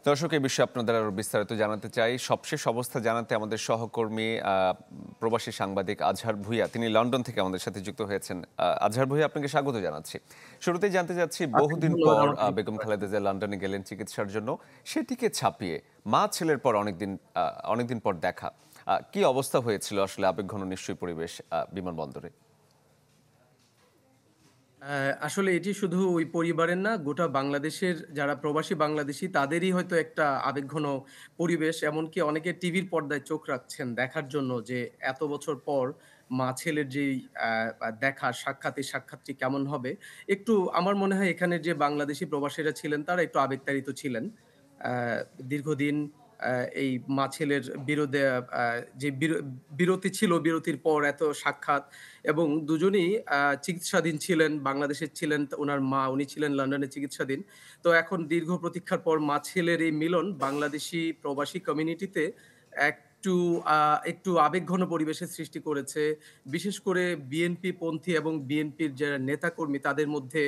দর্শক, এই বিষয়ে আপনাদের আরো বিস্তারিত জানাতে চাই। সবশেষ অবস্থা জানাতে আমাদের সহকর্মী প্রবাসী সাংবাদিক আজহার ভূঁইয়া, তিনি লন্ডন থেকে আমাদের সাথে যুক্ত হয়েছেন। আজহার ভূঁইয়া, আপনাকে স্বাগত জানাচ্ছি। শুরুতেই জানতে চাচ্ছি, আপনাকে বহুদিন ধন্যবাদ পর আমাকে যুক্ত বেগম করার খালেদা জন্য। জিয়া লন্ডনে গেলেন চিকিৎসার জন্য। সেটিকে ছাপিয়ে মা ছেলের পর অনেকদিন পর দেখা, কি অবস্থা হয়েছিল আসলে? আবেগঘন নিশ্চয়ই পরিবেশ বিমানবন্দরে। আসলে এটি শুধু ওই পরিবারের না, গোটা বাংলাদেশের যারা প্রবাসী বাংলাদেশী তাদেরই হয়তো একটা আবেগঘন পরিবেশ। এমনকি অনেকে টিভির পর্দায় চোখ রাখছেন দেখার জন্য যে এত বছর পর মা-ছেলের যেই আ আ দেখা সাক্ষাৎ, এই সাক্ষাৎটি কেমন হবে? একটু আমার মনে হয় এখানের যে বাংলাদেশী প্রবাসীরা ছিলেন তারা একটু আবেগতাড়িত ছিলেন। আ দীর্ঘদিন আ এই মা-ছেলের বিরোধে আ যে বিরতি ছিল, বিরতির পর এত সাক্ষাৎ এবং দুজনেই চিকিৎসাধীন ছিলেন। বাংলাদেশের ছিলেন উনার মা, উনি ছিলেন লন্ডনে চিকিৎসাধীন। তো এখন দীর্ঘ প্রতীক্ষার পর মা-ছেলের এই মিলন বাংলাদেশি প্রবাসী কমিউনিটিতে একটু আ একটু আবেগঘন পরিবেশের সৃষ্টি করেছে। বিশেষ করে বিএনপি পন্থী এবং বিএনপির যারা নেতাকর্মী তাদের মধ্যে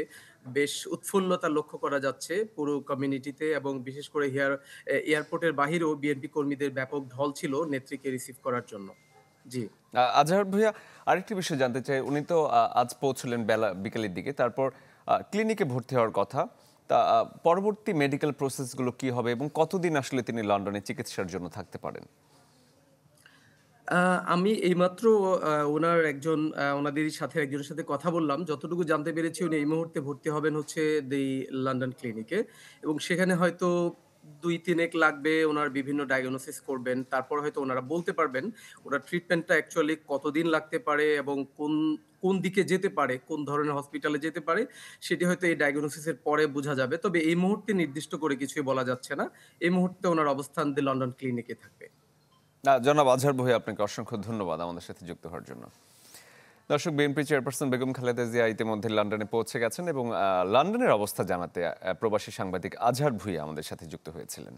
বেশ উৎফুল্লতা লক্ষ্য করা যাচ্ছে পুরো কমিউনিটিতে এবং বিশেষ করে এয়ারপোর্টের বাহিরেও বিএনপি কর্মীদের ব্যাপক ঢল ছিল নেত্রীকে রিসিভ করার জন্য। জি। আজহার ভূঁইয়া, আরেকটি বিষয় জানতে চাই। উনি তো আজ পৌঁছলেন বিকেলের দিকে, তারপর ক্লিনিকে ভর্তি হওয়ার কথা। তা পরবর্তী মেডিকেল প্রসেসগুলো কি হবে এবং কতদিন আসলে তিনি লন্ডনে চিকিৎসার জন্য থাকতে পারেন? আ আমি এইমাত্র উনার একজন উনাদেরই সাথে একজনের সাথে কথা বললাম। যতটুকু জানতে পেরেছি উনি এই মুহূর্তে ভর্তি হবেন হচ্ছে লন্ডন ক্লিনিকে এবং সেখানে হয়তো ২-৩ এক লাগবে। উনার বিভিন্ন ডায়াগনোসিস করবেন। তারপর হয়তো উনারা বলতে পারবেন উনার ট্রিটমেন্টটা অ্যাকচুয়ালি কতদিন লাগতে পারে এবং কোন দিকে যেতে পারে, কোন ধরনের হসপিটালে যেতে পারে সেটি হয়তো এই ডায়াগনোসিস এর পরে বুঝা যাবে। তবে এই মুহূর্তে নির্দিষ্ট করে কিছুই বলা যাচ্ছে না। এই মুহূর্তে উনার অবস্থান লন্ডন ক্লিনিকে থাকবে। জনাব আজহার ভূঁইয়া, আপনাকে অসংখ্য ধন্যবাদ আমাদের সাথে যুক্ত হওয়ার জন্য। দর্শক, বিএনপি চেয়ারপারসন বেগম খালেদা জিয়া ইতিমধ্যে লন্ডনে পৌঁছে গেছেন এবং লন্ডনের অবস্থা জানাতে প্রবাসী সাংবাদিক আজহার ভূঁইয়া আমাদের সাথে যুক্ত হয়েছিলেন।